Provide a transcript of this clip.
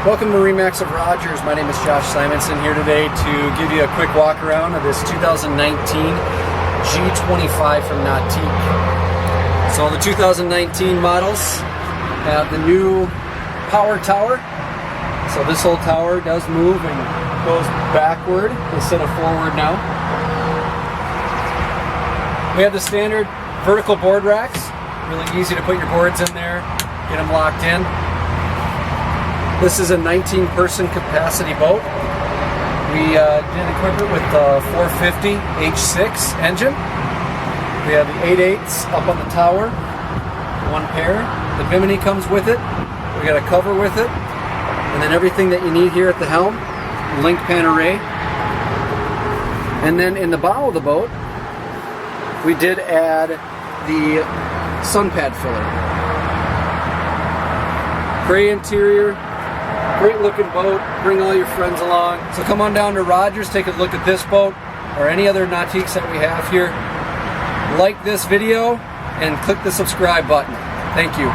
Welcome to MarineMax of Rogers. My name is Josh Simonson here today to give you a quick walk around of this 2019 G25 from Nautique. So the 2019 models have the new power tower. So this whole tower does move and goes backward instead of forward now. We have the standard vertical board racks. Really easy to put your boards in there, get them locked in. This is a 19-person capacity boat. We did equip it with the 450 H6 engine. We have the 8/8s up on the tower, one pair. The bimini comes with it. We got a cover with it. And then everything that you need here at the helm, link pan array. And then in the bow of the boat, we did add the sun pad filler. Gray interior, great looking boat. Bring all your friends along. So come on down to Rogers, take a look at this boat or any other Nautiques that we have here. Like this video and click the subscribe button. Thank you.